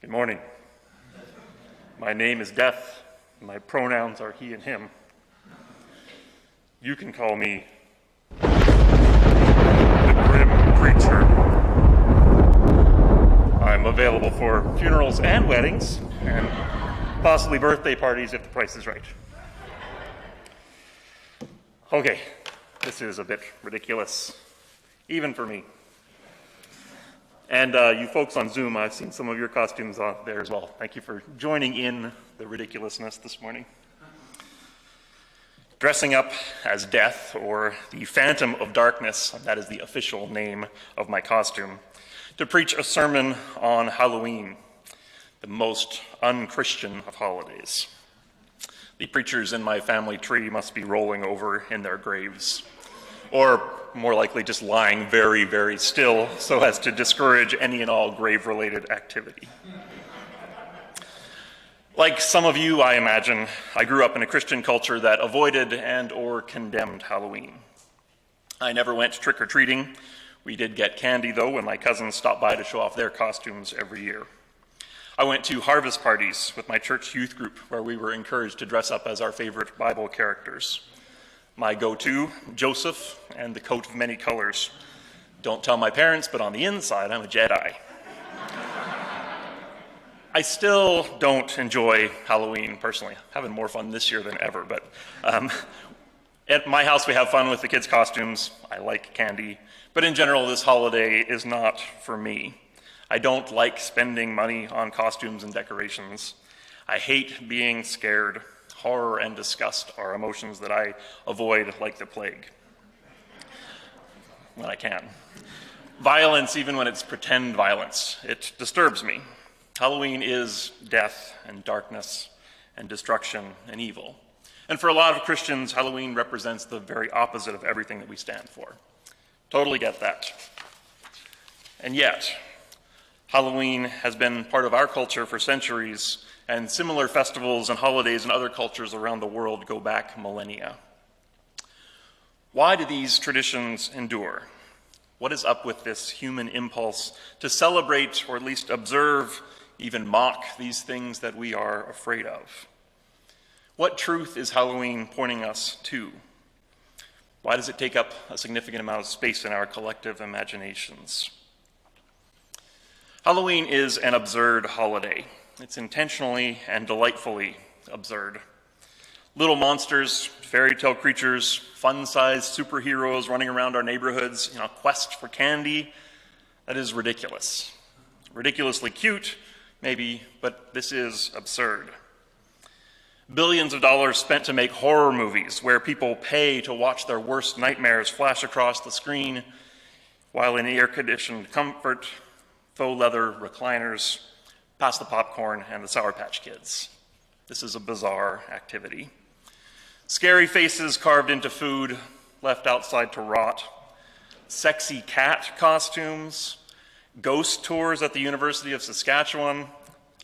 Good morning. My name is Death. My pronouns are he and him. You can call me the Grim Preacher. I'm available for funerals and weddings, and possibly birthday parties if the price is right. Okay, this is a bit ridiculous, even for me. And you folks on Zoom, I've seen some of your costumes on there as well. Thank you for joining in the ridiculousness this morning. Dressing up as Death, or the Phantom of Darkness, that is the official name of my costume, to preach a sermon on Halloween, the most un-Christian of holidays. The preachers in my family tree must be rolling over in their graves, or more likely just lying very, very still so as to discourage any and all grave-related activity. Like some of you, I imagine, I grew up in a Christian culture that avoided and or condemned Halloween. I never went trick-or-treating. We did get candy, though, when my cousins stopped by to show off their costumes every year. I went to harvest parties with my church youth group where we were encouraged to dress up as our favorite Bible characters. My go-to, Joseph and the coat of many colors. Don't tell my parents, but on the inside, I'm a Jedi. I still don't enjoy Halloween, personally. Having more fun this year than ever, but at my house we have fun with the kids' costumes. I like candy, but in general, this holiday is not for me. I don't like spending money on costumes and decorations. I hate being scared. Horror and disgust are emotions that I avoid like the plague, when I can. Violence, even when it's pretend violence, it disturbs me. Halloween is death and darkness and destruction and evil. And for a lot of Christians, Halloween represents the very opposite of everything that we stand for. Totally get that. And yet, Halloween has been part of our culture for centuries, and similar festivals and holidays in other cultures around the world go back millennia. Why do these traditions endure? What is up with this human impulse to celebrate, or at least observe, even mock these things that we are afraid of? What truth is Halloween pointing us to? Why does it take up a significant amount of space in our collective imaginations? Halloween is an absurd holiday. It's intentionally and delightfully absurd. Little monsters, fairy tale creatures, fun-sized superheroes running around our neighborhoods in a quest for candy, that is ridiculous. Ridiculously cute, maybe, but this is absurd. Billions of dollars spent to make horror movies where people pay to watch their worst nightmares flash across the screen while in air-conditioned comfort, faux leather recliners, past the popcorn and the Sour Patch Kids. This is a bizarre activity. Scary faces carved into food, left outside to rot. Sexy cat costumes. Ghost tours at the University of Saskatchewan.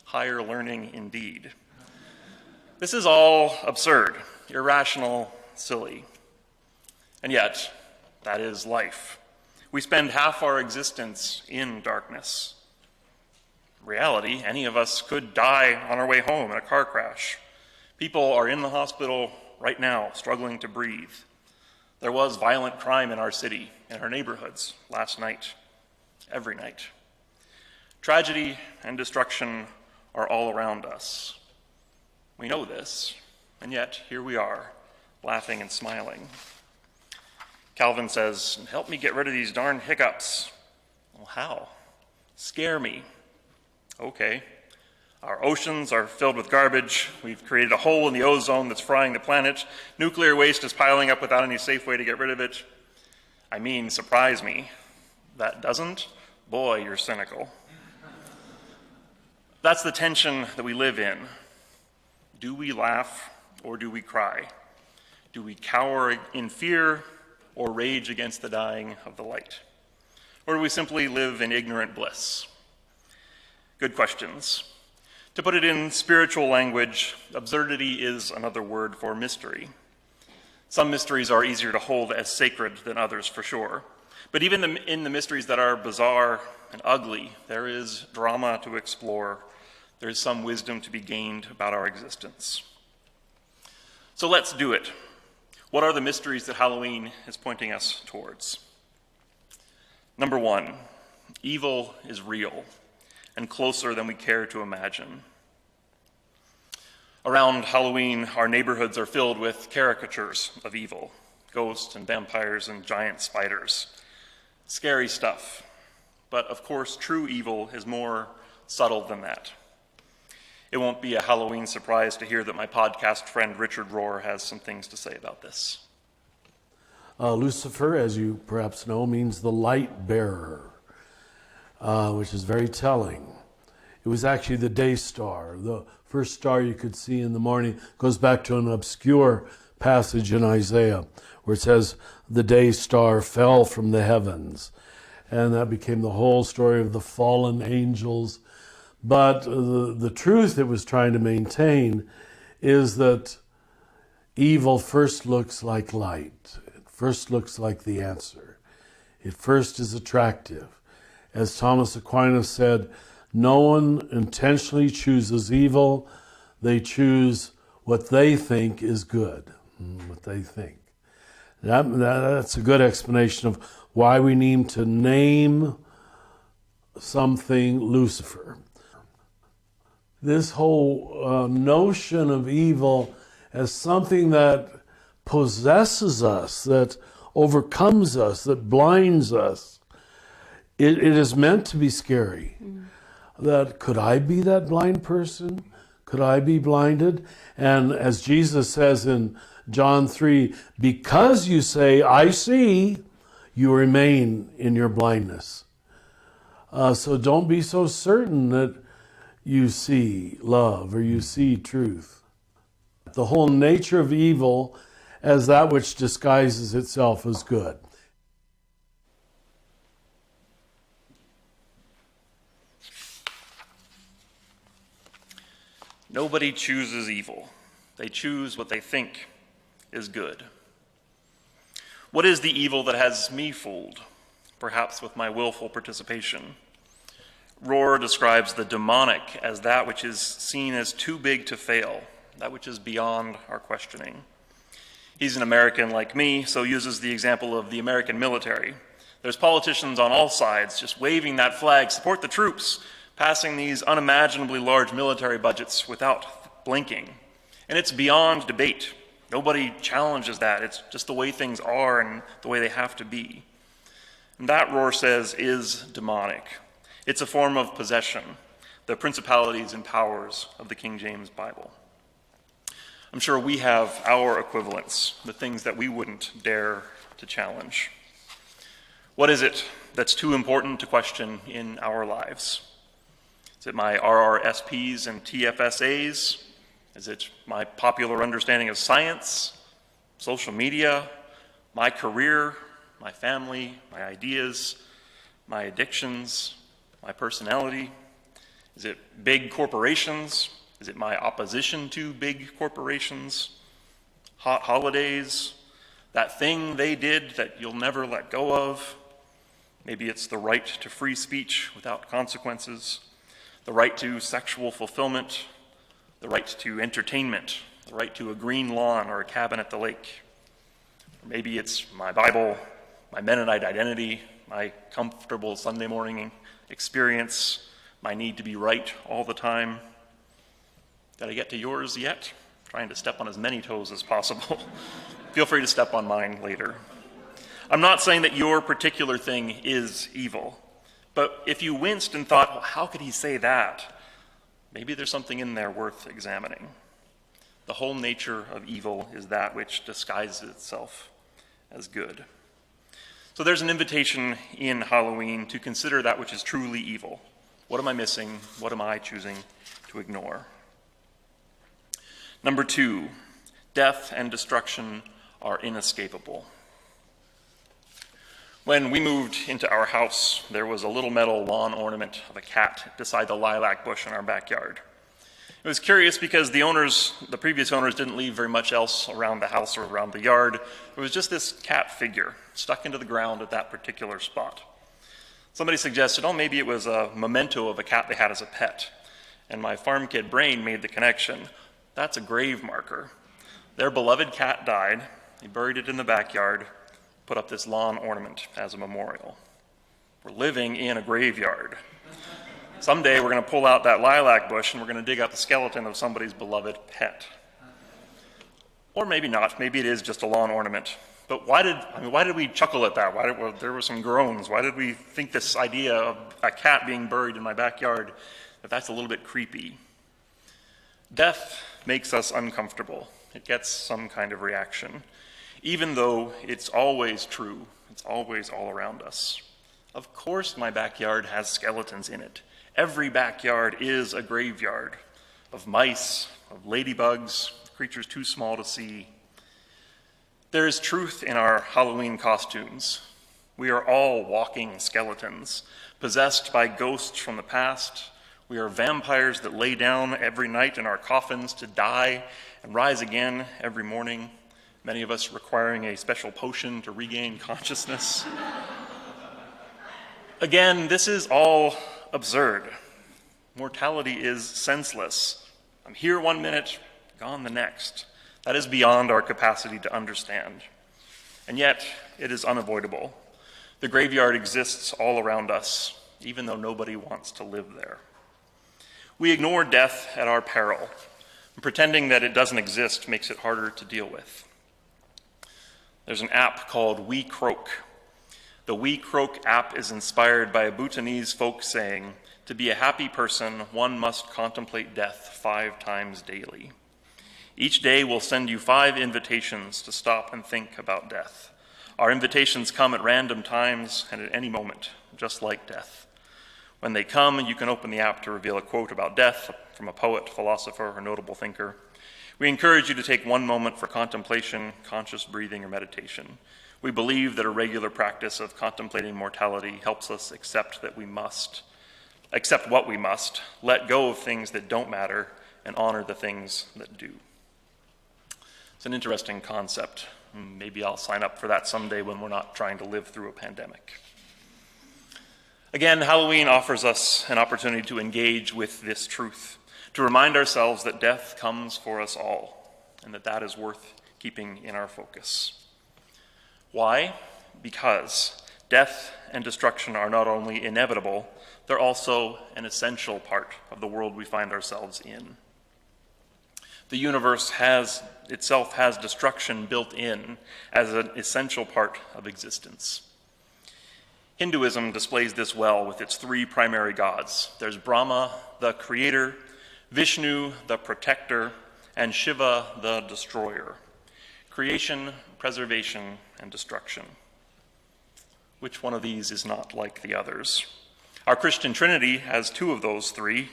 Higher learning indeed. This is all absurd, irrational, silly. And yet, that is life. We spend half our existence in darkness. Reality, any of us could die on our way home in a car crash. People are in the hospital right now, struggling to breathe. There was violent crime in our city, in our neighborhoods, last night, every night. Tragedy and destruction are all around us. We know this, and yet here we are, laughing and smiling. Calvin says, "Help me get rid of these darn hiccups." Well, how? Scare me. Okay. Our oceans are filled with garbage. We've created a hole in the ozone that's frying the planet. Nuclear waste is piling up without any safe way to get rid of it. I mean, surprise me. That doesn't? Boy, you're cynical. That's the tension that we live in. Do we laugh or do we cry? Do we cower in fear or rage against the dying of the light? Or do we simply live in ignorant bliss? Good questions. To put it in spiritual language, absurdity is another word for mystery. Some mysteries are easier to hold as sacred than others, for sure. But even in the mysteries that are bizarre and ugly, there is drama to explore, there is some wisdom to be gained about our existence. So let's do it. What are the mysteries that Halloween is pointing us towards? Number one, evil is real and closer than we care to imagine. Around Halloween, our neighborhoods are filled with caricatures of evil, ghosts and vampires and giant spiders. Scary stuff. But of course, true evil is more subtle than that. It won't be a Halloween surprise to hear that my podcast friend Richard Rohr has some things to say about this. Lucifer, as you perhaps know, means the light bearer, which is very telling. It was actually the day star, the first star you could see in the morning. It goes back to an obscure passage in Isaiah where it says, the day star fell from the heavens. And that became the whole story of the fallen angels. But the truth it was trying to maintain is that evil first looks like light. It first looks like the answer. It first is attractive. As Thomas Aquinas said, no one intentionally chooses evil. They choose what they think is good. What they think. That's a good explanation of why we need to name something Lucifer. This whole notion of evil as something that possesses us, that overcomes us, that blinds us, it is meant to be scary. That could I be that blind person? Could I be blinded? And as Jesus says in John 3, because you say, I see, you remain in your blindness. So don't be so certain that you see love or you see truth. The whole nature of evil as that which disguises itself as good. Nobody chooses evil. They choose what they think is good. What is the evil that has me fooled, perhaps with my willful participation? Rohr describes the demonic as that which is seen as too big to fail, that which is beyond our questioning. He's an American like me, so uses the example of the American military. There's politicians on all sides just waving that flag, support the troops, passing these unimaginably large military budgets without blinking. And it's beyond debate. Nobody challenges that. It's just the way things are and the way they have to be. And that, Rohr says, is demonic. It's a form of possession, the principalities and powers of the King James Bible. I'm sure we have our equivalents, the things that we wouldn't dare to challenge. What is it that's too important to question in our lives? Is it my RRSPs and TFSAs? Is it my popular understanding of science, social media, my career, my family, my ideas, my addictions, my personality? Is it big corporations? Is it my opposition to big corporations? Hot holidays? That thing they did that you'll never let go of? Maybe it's the right to free speech without consequences, the right to sexual fulfillment, the right to entertainment, the right to a green lawn or a cabin at the lake. Or maybe it's my Bible, my Mennonite identity, my comfortable Sunday morning experience, my need to be right all the time. Did I get to yours yet? I'm trying to step on as many toes as possible. Feel free to step on mine later. I'm not saying that your particular thing is evil, but if you winced and thought, well, how could he say that? Maybe there's something in there worth examining. The whole nature of evil is that which disguises itself as good. So there's an invitation in Halloween to consider that which is truly evil. What am I missing? What am I choosing to ignore? Number 2, death and destruction are inescapable. When we moved into our house, there was a little metal lawn ornament of a cat beside the lilac bush in our backyard. It was curious because the previous owners didn't leave very much else around the house or around the yard. It was just this cat figure stuck into the ground at that particular spot. Somebody suggested, maybe it was a memento of a cat they had as a pet. and my farm kid brain made the connection. That's a grave marker. Their beloved cat died. They buried it in the backyard, put up this lawn ornament as a memorial. We're living in a graveyard. Someday we're going to pull out that lilac bush and we're going to dig out the skeleton of somebody's beloved pet. Or maybe not. Maybe it is just a lawn ornament. But why did we chuckle at that? There were some groans. Why did we think this idea of a cat being buried in my backyard, that's a little bit creepy? Death makes us uncomfortable. It gets some kind of reaction, even though it's always true. It's always all around us. Of course my backyard has skeletons in it. Every backyard is a graveyard of mice, of ladybugs, creatures too small to see. There is truth in our Halloween costumes. We are all walking skeletons, possessed by ghosts from the past. We are vampires that lay down every night in our coffins to die and rise again every morning, many of us requiring a special potion to regain consciousness. Again, this is all absurd. Mortality is senseless. I'm here 1 minute, gone the next. That is beyond our capacity to understand. And yet, it is unavoidable. The graveyard exists all around us, even though nobody wants to live there. We ignore death at our peril, and pretending that it doesn't exist makes it harder to deal with. There's an app called We Croak. The We Croak app is inspired by a Bhutanese folk saying, "To be a happy person, one must contemplate death 5 times daily." Each day we'll send you 5 invitations to stop and think about death. Our invitations come at random times and at any moment, just like death. When they come, you can open the app to reveal a quote about death from a poet, philosopher, or notable thinker. We encourage you to take 1 moment for contemplation, conscious breathing, or meditation. We believe that a regular practice of contemplating mortality helps us accept what we must, let go of things that don't matter, and honor the things that do. It's an interesting concept. Maybe I'll sign up for that someday when we're not trying to live through a pandemic. Again, Halloween offers us an opportunity to engage with this truth, to remind ourselves that death comes for us all, and that is worth keeping in our focus. Why? Because death and destruction are not only inevitable, they're also an essential part of the world we find ourselves in. The universe itself has destruction built in as an essential part of existence. Hinduism displays this well with its 3 primary gods. There's Brahma, the creator, Vishnu, the protector, and Shiva, the destroyer. Creation, preservation, and destruction. Which one of these is not like the others? Our Christian Trinity has 2 of those 3.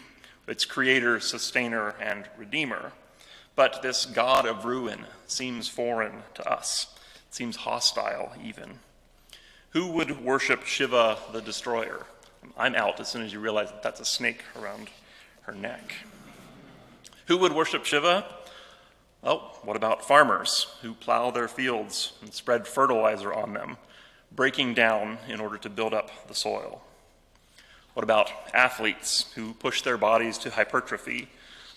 It's creator, sustainer, and redeemer. But this God of ruin seems foreign to us. It seems hostile, even. Who would worship Shiva, the destroyer? I'm out as soon as you realize that that's a snake around her neck. Who would worship Shiva? Oh, what about farmers who plow their fields and spread fertilizer on them, breaking down in order to build up the soil? What about athletes who push their bodies to hypertrophy,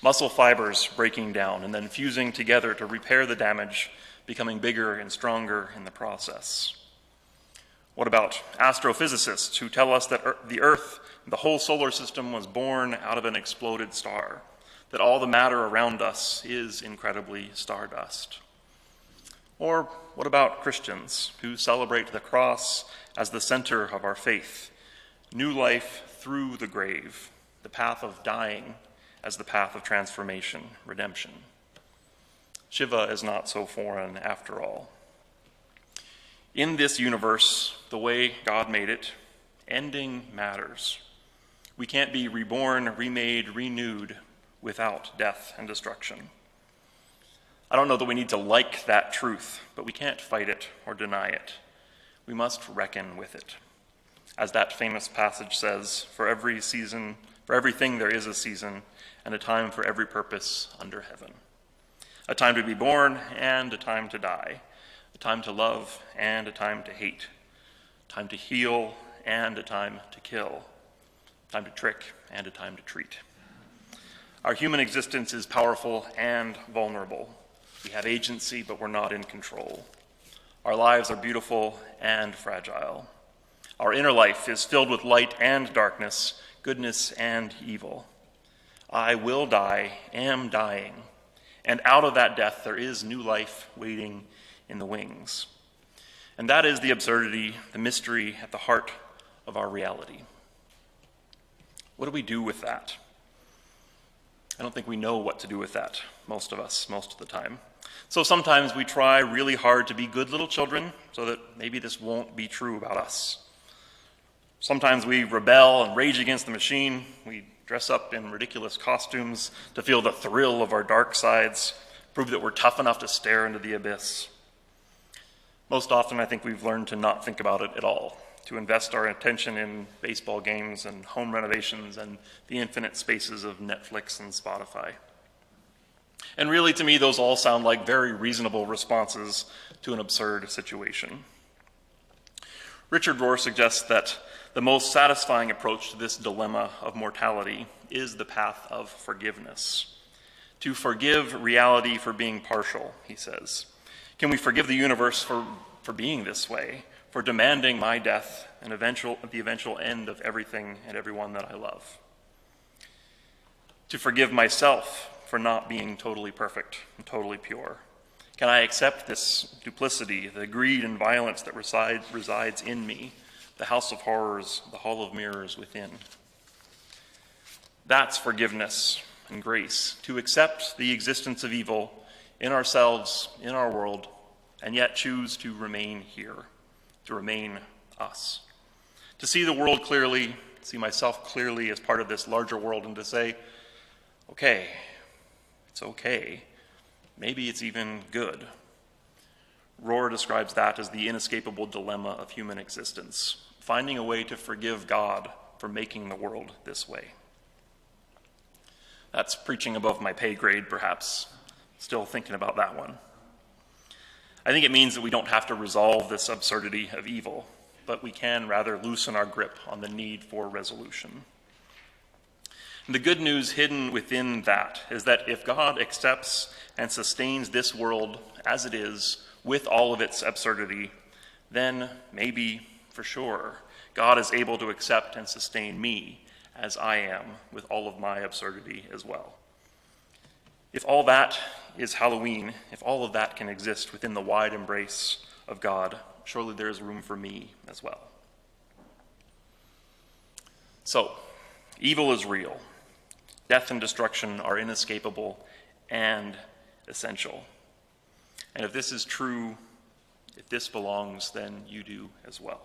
muscle fibers breaking down and then fusing together to repair the damage, becoming bigger and stronger in the process? What about astrophysicists who tell us that the Earth, the whole solar system, was born out of an exploded star, that all the matter around us is incredibly stardust? Or what about Christians who celebrate the cross as the center of our faith, new life through the grave, the path of dying as the path of transformation, redemption? Shiva is not so foreign after all. In this universe, the way God made it, ending matters. We can't be reborn, remade, renewed without death and destruction. I don't know that we need to like that truth, but we can't fight it or deny it. We must reckon with it. As that famous passage says, for everything there is a season, and a time for every purpose under heaven. A time to be born and a time to die. A time to love and a time to hate. A time to heal and a time to kill. A time to trick and a time to treat. Our human existence is powerful and vulnerable. We have agency, but we're not in control. Our lives are beautiful and fragile. Our inner life is filled with light and darkness, goodness and evil. I will die, am dying, and out of that death there is new life waiting in the wings. And that is the absurdity, the mystery at the heart of our reality. What do we do with that? I don't think we know what to do with that, most of us, most of the time. So sometimes we try really hard to be good little children so that maybe this won't be true about us. Sometimes we rebel and rage against the machine. We dress up in ridiculous costumes to feel the thrill of our dark sides, prove that we're tough enough to stare into the abyss. Most often, I think we've learned to not think about it at all, to invest our attention in baseball games and home renovations and the infinite spaces of Netflix and Spotify. And really, to me, those all sound like very reasonable responses to an absurd situation. Richard Rohr suggests that the most satisfying approach to this dilemma of mortality is the path of forgiveness. To forgive reality for being partial, he says. Can we forgive the universe for being this way, for demanding my death and the eventual end of everything and everyone that I love? To forgive myself for not being totally perfect and totally pure? Can I accept this duplicity, the greed and violence that resides in me, the house of horrors, the hall of mirrors within? That's forgiveness and grace, to accept the existence of evil in ourselves, in our world, and yet choose to remain here, to remain us. To see the world clearly, see myself clearly as part of this larger world, and to say, okay, it's okay. Maybe it's even good. Rohr describes that as the inescapable dilemma of human existence, finding a way to forgive God for making the world this way. That's preaching above my pay grade, perhaps. Still thinking about that one. I think it means that we don't have to resolve this absurdity of evil, but we can rather loosen our grip on the need for resolution. And the good news hidden within that is that if God accepts and sustains this world as it is, with all of its absurdity, then maybe, for sure, God is able to accept and sustain me as I am, with all of my absurdity as well. If all that is Halloween, if all of that can exist within the wide embrace of God, surely there is room for me as well. So, evil is real. Death and destruction are inescapable and essential. And if this is true, if this belongs, then you do as well.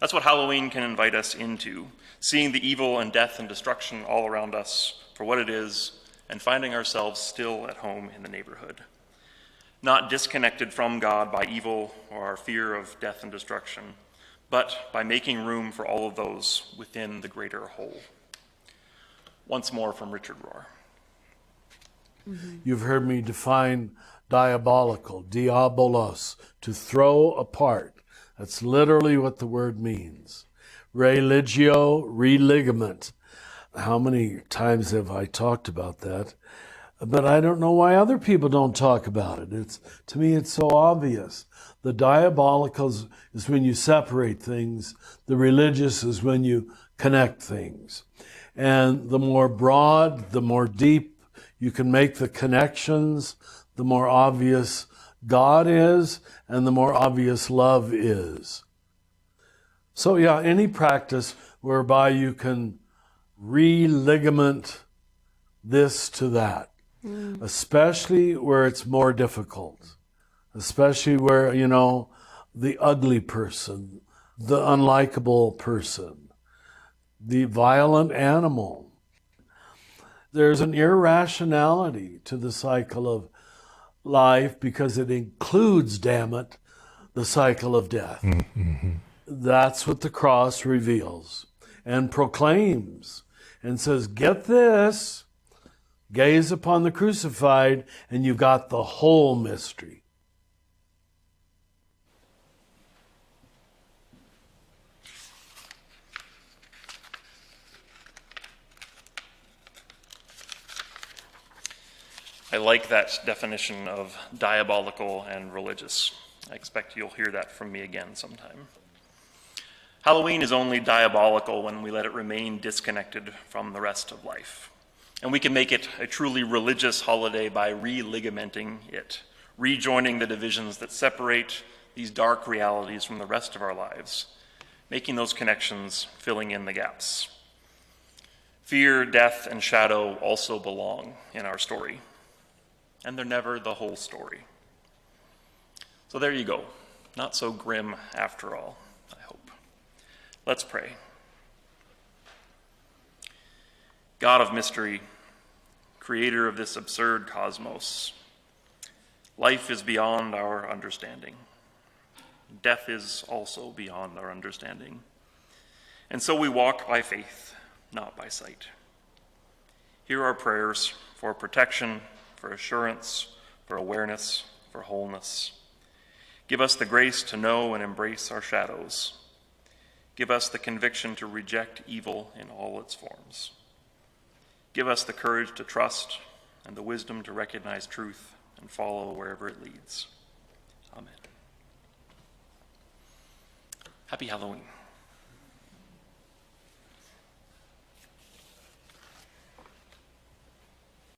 That's what Halloween can invite us into, seeing the evil and death and destruction all around us for what it is, and finding ourselves still at home in the neighborhood. Not disconnected from God by evil or our fear of death and destruction, but by making room for all of those within the greater whole. Once more from Richard Rohr. You've heard me define diabolical, diabolos, to throw apart. That's literally what the word means. Religio, religament. How many times have I talked about that? But I don't know why other people don't talk about it. To me, it's so obvious. The diabolical is when you separate things. The religious is when you connect things. And the more broad, the more deep you can make the connections, the more obvious God is, and the more obvious love is. So yeah, any practice whereby you can religament this to that, especially where it's more difficult, especially where, the ugly person, the unlikable person, the violent animal. There's an irrationality to the cycle of life because it includes, damn it, the cycle of death. Mm-hmm. That's what the cross reveals and proclaims and says, get this, gaze upon the crucified, and you've got the whole mystery. I like that definition of diabolical and religious. I expect you'll hear that from me again sometime. Halloween is only diabolical when we let it remain disconnected from the rest of life. And we can make it a truly religious holiday by re-ligamenting it, rejoining the divisions that separate these dark realities from the rest of our lives, making those connections, filling in the gaps. Fear, death, and shadow also belong in our story, and they're never the whole story. So there you go. Not so grim after all, I hope. Let's pray. God of mystery, creator of this absurd cosmos, life is beyond our understanding. Death is also beyond our understanding. And so we walk by faith, not by sight. Hear our prayers for protection, for assurance, for awareness, for wholeness. Give us the grace to know and embrace our shadows. Give us the conviction to reject evil in all its forms. Give us the courage to trust and the wisdom to recognize truth and follow wherever it leads. Amen. Happy Halloween.